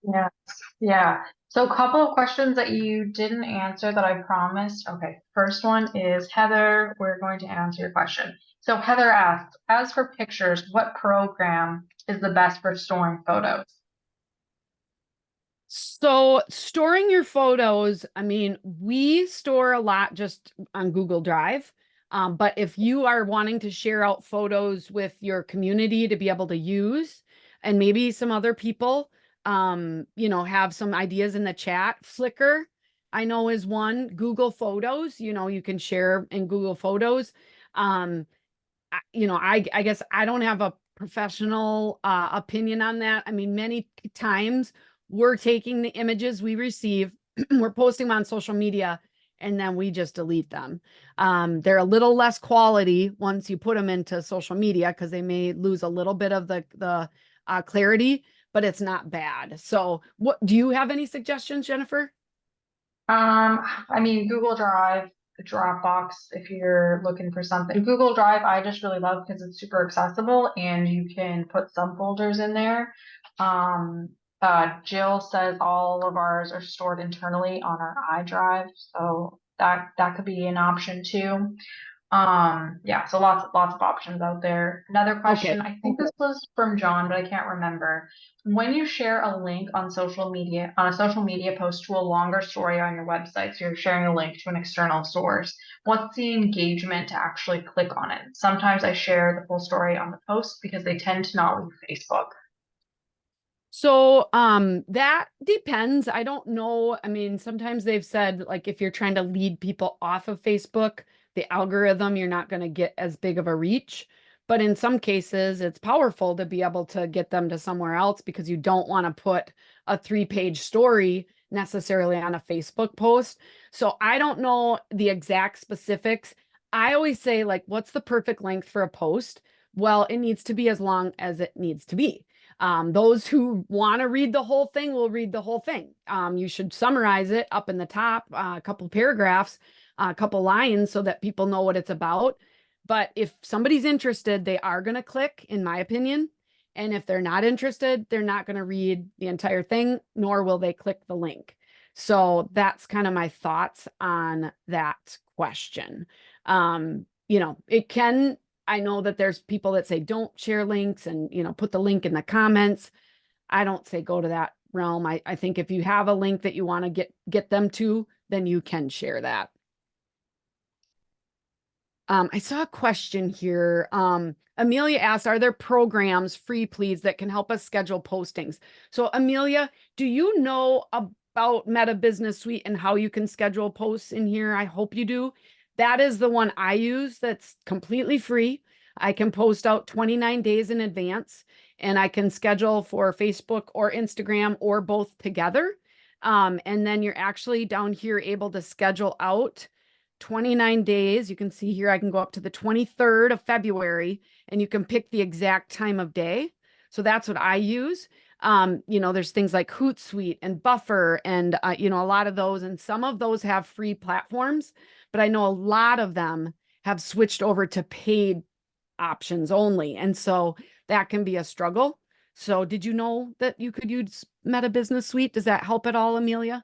Yeah, yeah. So a couple of questions that you didn't answer that I promised. Okay, first one is Heather. We're going to answer your question. So Heather asks, as for pictures, what program is the best for storing photos? So storing your photos, I mean, we store a lot just on Google Drive. But if you are wanting to share out photos with your community to be able to use, and maybe some other people, have some ideas in the chat, Flickr, I know is one. Google Photos, you can share in Google Photos. I guess I don't have a professional opinion on that. I mean, many times we're taking the images we receive, we're posting them on social media, and then we just delete them. They're a little less quality once you put them into social media, because they may lose a little bit of the clarity, but it's not bad. So what do you have any suggestions, Jennifer? I mean, Google Drive, Dropbox, if you're looking for something. Google Drive, I just really love because it's super accessible and you can put subfolders in there. Jill says all of ours are stored internally on our iDrive, so that could be an option too. Yeah, so lots of options out there. Another question, I think this was from John, but I can't remember. When you share a link on a social media post to a longer story on your website, so you're sharing a link to an external source, what's the engagement to actually click on it? Sometimes I share the full story on the post because they tend to not leave Facebook. So that depends. I don't know. I mean, sometimes they've said, like, if you're trying to lead people off of Facebook, the algorithm, you're not going to get as big of a reach. But in some cases, it's powerful to be able to get them to somewhere else, because you don't want to put a 3-page story necessarily on a Facebook post. So I don't know the exact specifics. I always say, like, what's the perfect length for a post? Well, it needs to be as long as it needs to be. Those who want to read the whole thing will read the whole thing. You should summarize it up in the top, a couple paragraphs, a couple lines, so that people know what it's about. But if somebody's interested, they are going to click, in my opinion. And if they're not interested, they're not going to read the entire thing, nor will they click the link. So that's kind of my thoughts on that question. It can, I know that there's people that say don't share links and, put the link in the comments. I don't say go to that realm. I think if you have a link that you want to get them to, then you can share that. I saw a question here. Amelia asked, are there programs, free please, that can help us schedule postings? So Amelia, do you know about Meta Business Suite and how you can schedule posts in here? I hope you do. That is the one I use that's completely free. I can post out 29 days in advance, and I can schedule for Facebook or Instagram or both together. And then you're actually down here able to schedule out 29 days. You can see here, I can go up to the 23rd of February and you can pick the exact time of day. So that's what I use. There's things like Hootsuite and Buffer and, a lot of those, and some of those have free platforms, but I know a lot of them have switched over to paid options only. And so that can be a struggle. So did you know that you could use Meta Business Suite? Does that help at all, Amelia?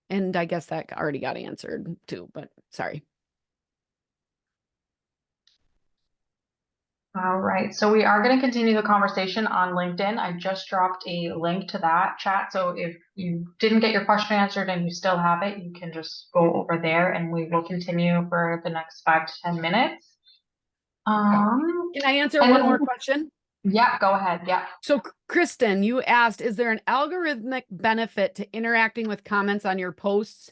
And I guess that already got answered too, but sorry. All right, so we are going to continue the conversation on LinkedIn. I just dropped a link to that chat. So if you didn't get your question answered and you still have it, you can just go over there and we will continue for the next 5 to 10 minutes. Can I answer and one then- more question? Yeah, go ahead. Yeah. So Kristen, you asked, is there an algorithmic benefit to interacting with comments on your posts?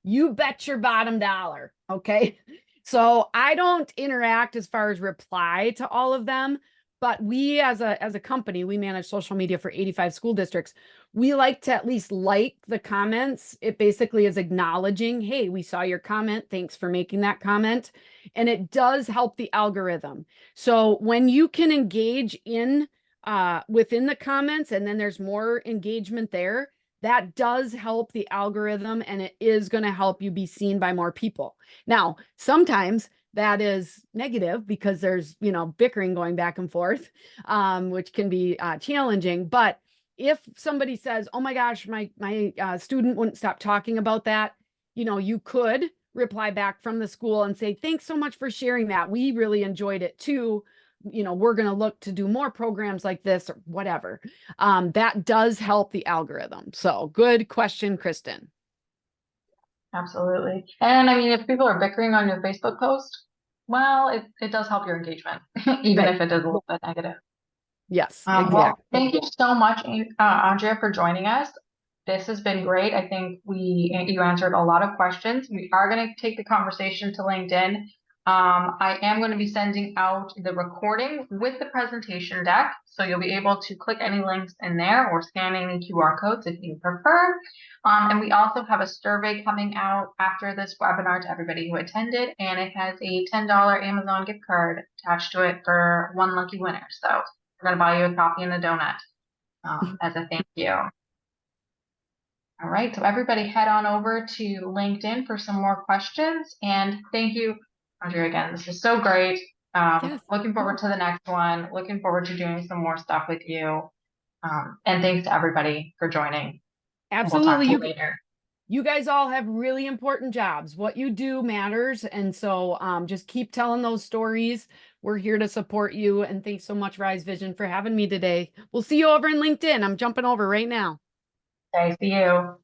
You bet your bottom dollar. Okay. So I don't interact as far as reply to all of them, but we as a company, we manage social media for 85 school districts. We like to at least like the comments. It basically is acknowledging, hey, we saw your comment. Thanks for making that comment. And it does help the algorithm. So when you can engage in within the comments and then there's more engagement there, that does help the algorithm and it is going to help you be seen by more people. Now, sometimes that is negative because there's, bickering going back and forth, which can be challenging. But if somebody says, oh my gosh, my student wouldn't stop talking about that, you could reply back from the school and say, thanks so much for sharing that. We really enjoyed it too. We're going to look to do more programs like this or whatever. That does help the algorithm. So good question, Kristen. Absolutely. And I mean, if people are bickering on your Facebook post, well, it does help your engagement, even Right. if it is a little bit negative. Yes, Well, exactly. thank you so much, Andrea, for joining us. This has been great. I think you answered a lot of questions. We are going to take the conversation to LinkedIn. I am going to be sending out the recording with the presentation deck, so you'll be able to click any links in there or scan any QR codes if you prefer. And we also have a survey coming out after this webinar to everybody who attended, and it has a $10 Amazon gift card attached to it for one lucky winner. So we're going to buy you a coffee and a donut as a thank you. All right, so everybody head on over to LinkedIn for some more questions. And thank you, Andrea, again. This is so great. Yes. Looking forward to the next one. Looking forward to doing some more stuff with you. And thanks to everybody for joining. Absolutely. We'll talk to you later. You guys all have really important jobs. What you do matters. And so just keep telling those stories. We're here to support you. And thanks so much, Rise Vision, for having me today. We'll see you over in LinkedIn. I'm jumping over right now. Okay, see you.